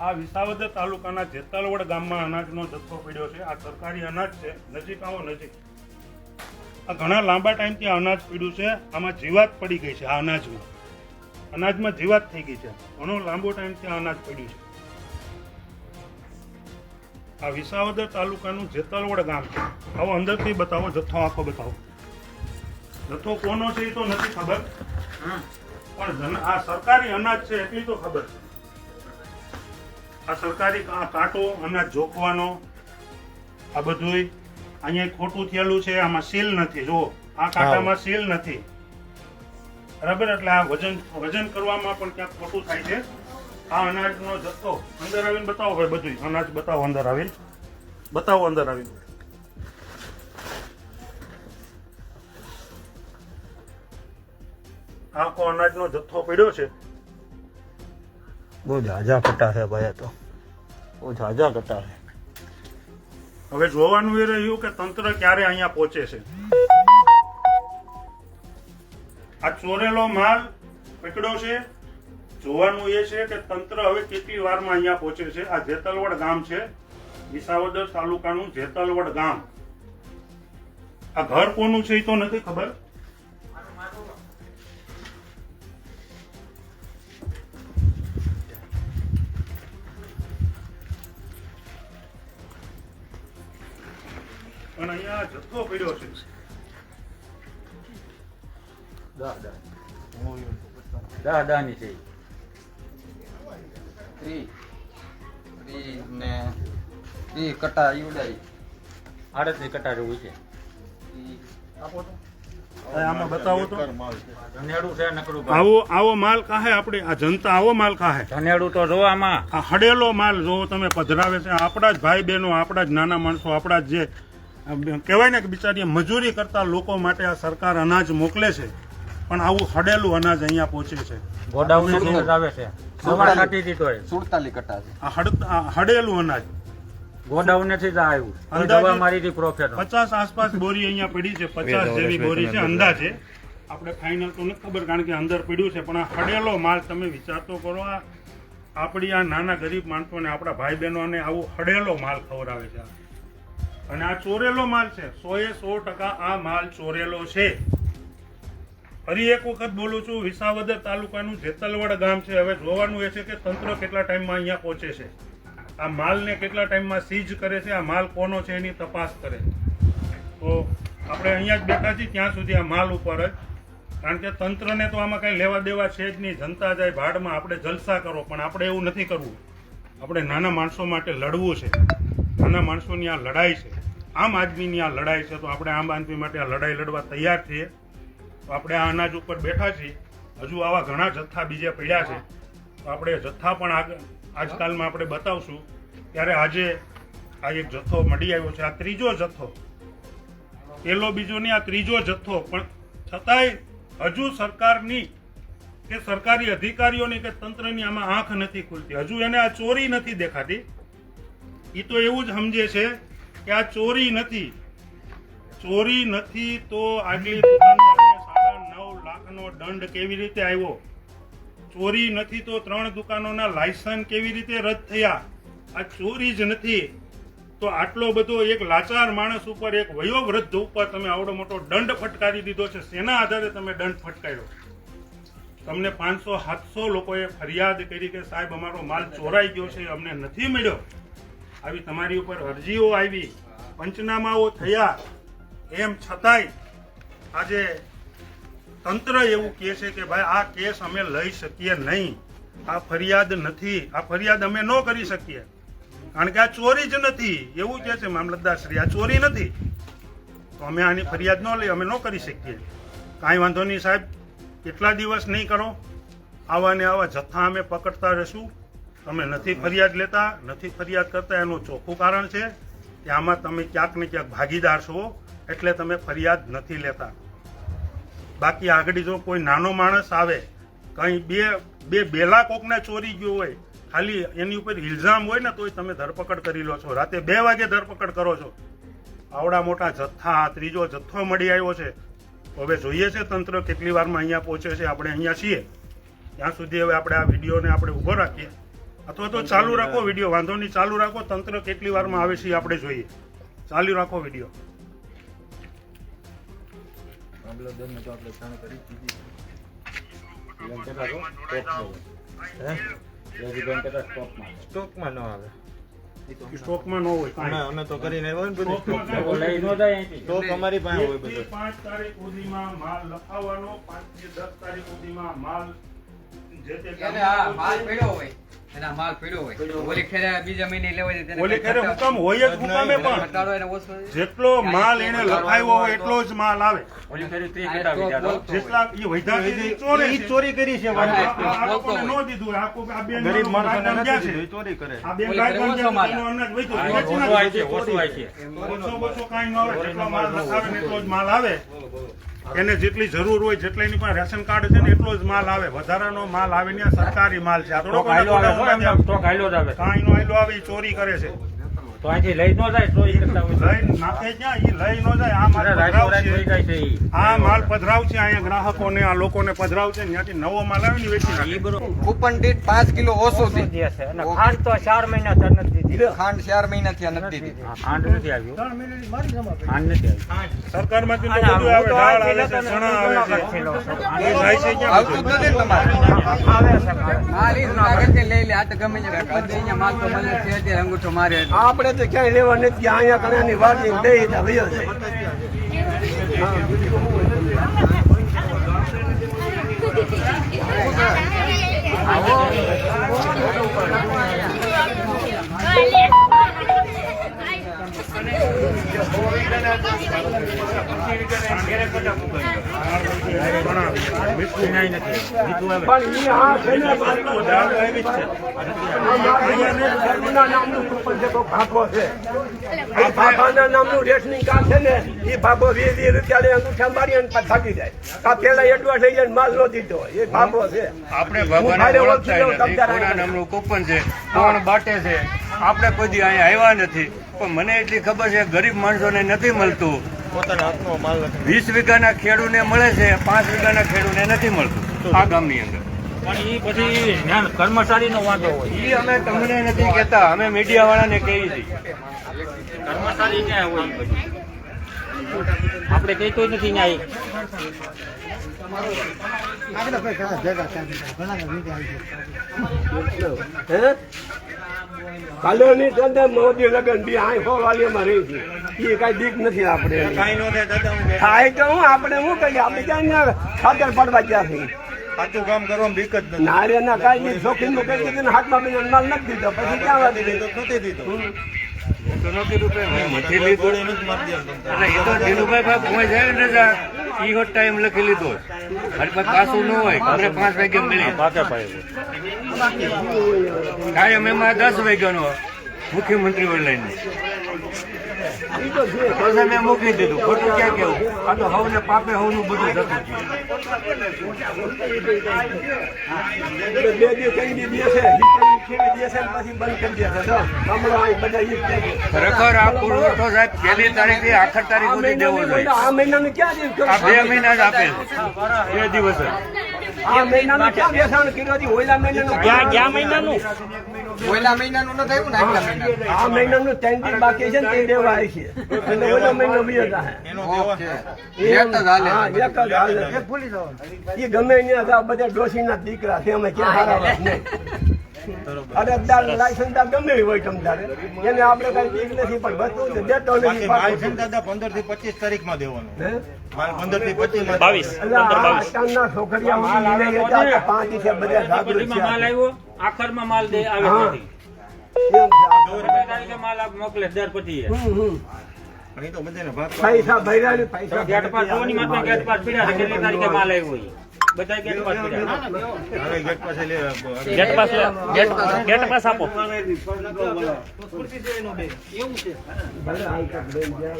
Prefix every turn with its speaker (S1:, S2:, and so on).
S1: આ વિસાવદર તાલુકાના જેતલવડ ગામમાં અનાજનો જથ્થો પડ્યો છે. આ સરકારી અનાજ છે. નજીક આવો, નજીક. આ ઘણા લાંબા ટાઈમથી આ અનાજ પડ્યું છે. આમાં જીવાત પડી ગઈ છે. આ અનાજમાં જીવાત થઈ ગઈ છે. ઘણો લાંબો ટાઈમથી આ અનાજ પડ્યું છે. આ વિસાવદર તાલુકાનું જેતલવડ ગામ છે. આવો અંદરથી બતાવો, જથ્થો આખો બતાવો. જથ્થો કોનો છે એ તો નથી ખબર, પણ આ સરકારી અનાજ છે એટલી તો ખબર છે. આ સરકારી કાંટો અનાજ જોખવાનો, આ બધું અહીંયા ખોટું થયેલું છે. આમાં સીલ નથી. જો આ કાંટામાં સીલ નથી, બરાબર. એટલે આ વજન કરવામાં પણ ક્યાંક ખોટું થાય છે. આ અનાજનો જથ્થો અંદર આવીને બતાવો ભાઈ. બધું અનાજ બતાવો, અંદર આવીને બતાવો. અંદર આવીને આખો અનાજનો જથ્થો પડ્યો છે.
S2: બહુ ઝાઝા કટા છે ભાઈ, તો બહુ ઝાઝા કટા છે.
S1: હવે જોવાનું એ રહ્યું કે તંત્ર ક્યારે અહીંયા પહોંચે છે. આ ચોરેલો માલ પકડ્યો છે. જોવાનું એ છે કે તંત્ર હવે કેટલી વારમાં અહીંયા પહોંચે છે. આ જેતલવડ ગામ છે, વિસાવદર તાલુકાનું જેતલવડ ગામ. આ ઘર કોનું છે એ તો નથી ખબર. પણ અહીંયા જથ્થો પડ્યો છે.
S2: દાદાની છે.
S3: 30 કટા ઈવડાઈ
S2: 38 કટા જેવું છે.
S1: આમાં બતાવો તો.
S2: ધનેડું છે નકરું.
S1: આવો માલ કાહે આપણે આ જનતા આવો માલ કાહે.
S2: ધનેડું તો જો આમાં
S1: આ હડેલો માલ જો તમે પધરાવે છે. આપણા જ ભાઈ બહેનો, આપણા જ નાના માણસો, આપણા જ જે કહેવાય ને કે બિચારી મજૂરી કરતા લોકો માટે આ સરકાર અનાજ મોકલે છે. પણ આવું હડેલું અનાજ અહીંયા પહોંચે છે.
S2: ગોડાઉન આવે છે.
S3: 47 કટા છે.
S1: આ હડેલું અનાજ
S2: ગોડાઉન થી જ આવ્યું. દવા મારી હતી પ્રોફેસર.
S1: 50 આસપાસ બોરી અહીંયા પડી છે. 50 જેવી બોરી છે અંદાજે. આપણે ફાઇનલ તો નથી ખબર, કારણ કે અંદર પડ્યું છે. પણ આ હડેલો માલ તમે વિચાર તો કરો. આપણી આ નાના ગરીબ માણસોને, આપણા ભાઈ બહેનોને આવું હડેલો માલ ખવડાવે છે. અને આ ચોરેલો માલ છે. 100% આ માલ ચોરેલો છે. ફરી એક વખત બોલું છું, વિસાવદર તાલુકાનું જેતલવડ ગામ છે. હવે જોવાનું એ છે કે તંત્ર કેટલા ટાઈમમાં અહીંયા પહોંચે છે. આ માલને કેટલા ટાઈમમાં સીઝ કરે છે. આ માલ કોનો છે એની તપાસ કરે. તો આપણે અહીંયા જ બેઠા છીએ ત્યાં સુધી આ માલ ઉપર જ, કારણ કે તંત્રને તો આમાં કાંઈ લેવા દેવા છે જ નહીં. જનતા જાય ભાડમાં, આપણે જલસા કરો. પણ આપણે એવું નથી કરવું. આપણે નાના માણસો માટે લડવું છે. નાના માણસોની આ લડાઈ છે, આમ આદમીની આ લડાઈ છે. તો આપણે આમ આદમી માટે આ લડાઈ લડવા તૈયાર છીએ. તો આપણે આ અનાજ ઉપર બેઠા છીએ. હજુ આવા ઘણા જથ્થા બીજે પડ્યા છે. તો આપણે જથ્થા પણ આજકાલમાં આપણે બતાવશું. ત્યારે આજે આ એક જથ્થો મળી આવ્યો છે. આ ત્રીજો જથ્થો, પેલો બીજો નહીં, આ ત્રીજો જથ્થો. પણ છતાંય હજુ સરકારની કે સરકારી અધિકારીઓની કે તંત્રની આમાં આંખ નથી ખુલતી. હજુ એને આ ચોરી નથી દેખાતી. એ તો એવું જ સમજે છે કે આ ચોરી નથી. ચોરી નથી તો આગલી દુકાનદારને 9.5 લાખનો દંડ કેવી રીતે આવ્યો? ચોરી નથી તો 3 દુકાનોના લાયસન્સ કેવી રીતે રદ થયા? આ ચોરી જ નથી તો આટલો બધો એક લાચાર માણસ ઉપર, એક વયોવૃદ્ધ ઉપર તમે આવડો મોટો દંડ ફટકારી દીધો છે. શેના આધારે તમે દંડ ફટકાર્યો? તમને 500-700 લોકોએ ફરિયાદ કરી કે સાહેબ અમારો માલ ચોરાઈ ગયો છે, અમને નથી મળ્યો. આવી તમારી ઉપર અરજીઓ આવી, પંચનામાઓ થયા. એમ છતાંય આજે તંત્ર એવું કહે છે કે ભાઈ આ કેસ અમે લઈ શકીએ નહીં, આ ફરિયાદ નથી, આ ફરિયાદ અમે ન કરી શકીએ, કારણ કે આ ચોરી જ નથી. એવું કહે છે મામલતદાર શ્રી, આ ચોરી નથી તો અમે આની ફરિયાદ ન લઈ, અમે ન કરી શકીએ. કાંઈ વાંધો નહીં સાહેબ, કેટલા દિવસ નહીં કરો, આવા ને આવા જથ્થા અમે પકડતા રહીશું. તમે નથી ફરિયાદ લેતા, નથી ફરિયાદ કરતા, એનું ચોખ્ખું કારણ છે કે આમાં તમે ક્યાંક ને ક્યાંક ભાગીદાર છો, એટલે તમે ફરિયાદ નથી લેતા. બાકી આગળ જો કોઈ નાનો માણસ આવે, કંઈ બે બેલા કોકને ચોરી ગયો હોય, ખાલી એની ઉપર ઇલ્ઝામ હોય ને તોય તમે ધરપકડ કરી લો છો. રાતે 2 વાગે ધરપકડ કરો છો. આવડા મોટા જથ્થા, ત્રીજો જથ્થો મળી આવ્યો છે. હવે જોઈએ છે તંત્ર કેટલી વારમાં અહીંયા પહોંચે છે. આપણે અહીંયા છીએ ત્યાં સુધી હવે આપણે આ વિડીયોને આપણે ઊભો રાખીએ. અથવા તો ચાલુ રાખો વિડીયો, વાંધો નહીં, ચાલુ રાખો. તંત્ર કેટલી વારમાં આવે છે એ આપણે જોઈએ. ચાલુ રાખો વિડીયો.
S2: સ્ટોકમાં ન આવે.
S1: સ્ટોકમાં ન હોય કાંઈ.
S2: અમે તો કરીને આવ્યા ને બધું.
S1: સ્ટોકમાં કાંઈ હોય નહીં.
S2: સ્ટોક અમારી પાસે હોય
S1: 1 થી
S2: બધું.
S1: 5 તારીખ સુધીમાં માલ લખાવવાનો, 5 થી 10 તારીખ સુધીમાં માલ જે તે
S3: એટલે આ માલ પડ્યો હોય એના માલ પડ્યો હોય ઓલી ખેરે બીજા મહિને લેવાય છે તેને
S1: ઓલી ખેરે હુકમ હોય જ હુકમે પણ
S3: ઘટાડો એને ઓછો
S1: જેટલો માલ એને લખાવ્યો હોય એટલો જ માલ આવે.
S3: ઓલી ખેરે 30 ઘટાડી જાતો
S1: જેટલા ઈ વૈધાથી ચોરે
S2: ઈ
S1: છે.
S2: ચોરી કરી છે.
S1: આ લોકોને ન દીધું. આ બેન
S2: ગરીબ માણસોને
S1: ગામ
S2: નથી
S1: ગયા છે.
S2: દીધું, ઈ ચોરી કરે.
S1: આ બેન
S3: ઓલી
S1: ગામ
S3: ખેરે
S1: ગયા
S3: ઓછો
S1: છે,
S3: માલ
S1: એનું અનાજ વૈધું. ઓછો કાંઈ ન આવે. જેટલો માલ લખાવે ને એટલો જ માલ આવે. એને જેટલી જરૂર હોય જેટલા એની પાસે રેશન કાર્ડ છે ને એટલો જ માલ આવે. વધારાનો માલ આવે ને આ સરકારી માલ છે. આ થોડો કાંઈ નો આવે. ઈ ચોરી કરે છે. લઈ નાખે ક્યાં? ઈ લઈ ન જાય. આ માલ પધરાવ છે. આ માલ પધરાવ છે અહીંયા ગ્રાહકોને, આ લોકોને પધરાવ છે. ત્યાંથી નવો માલ આવે ને ઈ વેચી નાખે.
S3: કૂપન દીઠ 5 કિલો ઓછો થી
S2: ખાંડ તો 4 મહિના તર નથી દીધી.
S3: ખાંડ 4 મહિના થી નથી દીધી
S2: ખાંડ નથી આવ્યું. ખાંડ નથી આવ્યું.
S1: સરકારમાંથી તો બધું આવે. દાળ આવે છે, ચણા આવે છે. એ જાય છે ક્યાં
S3: આવતું જ નથી ને તમારે માલ ઈ લાગે છે લઈ લે. આ તો ગમે છે બધે અહીંયા માલ તો મળે છે અત્યારે અંગૂઠો મારે
S4: આપણે તો ક્યાંય લેવા નથી. અહીંયા કણાની વાડી દઈ તો વયો જાય. પણ ઈ આ છે ને ગરુના નામનું કૂપન છે, કોઈ ભાગો છે. એ ભાભાના નામનું રેશનિંગ કાર્ડ છે ને, એ ભાગો 20 રૂપિયા લઈ અંગૂઠા મારી અને પાછા થાકી જાય. આ પેલા એડવાન્સ લઈ જાય માલ નો દીધો, એ ભાગો છે.
S5: આપણે ભગવાનને ઓળખતા નથી. કોના નામનું કૂપન છે, કોણ બાટે છે, આપણે કોઈ દી અહીંયા આવ્યા નથી. પણ મને એટલી ખબર છે ગરીબ માણસોને નથી મળતું.
S2: પોતાના હાથનો માલ નથી.
S5: 20 વીઘાના ખેડૂને મળે છે, 5 વીઘાના ખેડૂને નથી મળતું આ ગામની અંદર.
S2: પણ ઈ પછી કર્મચારીનો વાંધો હોય.
S5: એ અમે તમને નથી કહેતા, અમે મીડિયા વાળાને કહીએ છીએ.
S2: કર્મચારી ક્યાં હોય ઈ બધું? આપણે કહેતો નથી ન્યાય.
S4: હે કાલોની તો મોદી લગન બી આ ફોરવાલીમાં રહી છે. એ કઈ દીક નથી આપણે.
S2: કાંઈ નો થાય દાદા. હું
S4: થાય તો હું આપણે શું કહીએ? આપણે ક્યાં ખાતર પડવા ગયા છે.
S2: સાચું કામ કરવામાં બીક જ નથી.
S4: નારે ના કાંઈ શોખીન નું કહી દીધું ને હાથમાં બી માલ નથી દીધો. પછી ક્યાં વાત
S2: દીધો તો નથી દીધો.
S5: તો નથી રૂપિયા મેં નથી લીધું.
S2: ગોળી નથી મારી દેવાનું.
S5: એટલે એ તો ધીરુભાઈ ભાઈ પહોંચ જાય ને જા ઈ હોત ટાઈમ લખી લીધો. મારી પાસે પાછું ન હોય, અમને 5 વાગે મળી. કાયમ એમાં 10 વાગ્યાનો મુખ્યમંત્રી ઓનલાઈન પછી મેં મૂકી દીધું. ખોટું ક્યાં કેવું? આ તો હવને પાપે હવનું બધું જતું છે.
S4: બે દિવસ કઈ દી દેશે, ખેડી દેશે ને પછી બંધ કરી દેશે. જો હમણાં અહીં બધા ઈ જ કહે છે.
S5: ખરેખર આ પુરવઠો સાહેબ 1લી તારીખથી આખર તારીખ સુધી દેવો જોઈએ.
S4: આ મહિનાનું ક્યાં દિવસ
S5: આ 2 મહિના જ આપે છે, 2 દિવસ જ.
S4: આ મહિનાનું ક્યાં બેસાણ કર્યું હતી? ઓલા મહિનાનું
S2: ગયા મહિનાનું
S3: ઓલા મહિનાનું ન થયું ને આગલા મહિનાનું
S4: આ મહિનાનું 3 દિન બાકી છે ને તે દેવા આવી છે. એટલે ઓલો મહિનો બીજો થાય.
S2: એનો દેવા
S3: ઓકે એક જ હાલે
S4: હા, એક જ હાલે. એ ગમે ત્યાં બધા ડોશીના દીકરા છે, અમે ક્યાં હારા વાત નહીં. અરજદાર લાયસન્સ ગમે એ હોય તમતારે, એને આપણે કઈ દીક નથી, પણ વસ્તુ દેતો નથી.
S2: માલ છે ને દાદા 15 થી 25 તારીખમાં દેવાનો.
S4: હે?
S2: માલ 15 થી 25 માં
S4: 22 અત્યારના છોકરીયા લઈ જતા હતા, 5 દિવસે બધા જાગૃત
S6: માલ
S4: થયા.
S6: આવ્યો આખરમાં માલ દે આવે
S4: હા.
S6: નથી.
S4: એમ છે.
S6: 2 તારીખે માલ આપ મોકલે દર પછી
S2: પણ એ તો બધાને ભાગ
S4: પૈસા ભર્યા ને પૈસા
S6: ગેટ પાસ જોવાની માત્ર ગેટ પાસ પીડ્યા છે. કેટલી તારીખે માલ આવ્યો એ બધા ગેટ પાસ પીડ્યા.
S2: હવે ગેટ પાસે લે.
S6: ગેટ પાસ લો. ગેટ પાસ આપો.
S4: ભલે હાલ તક લઈ ગયા.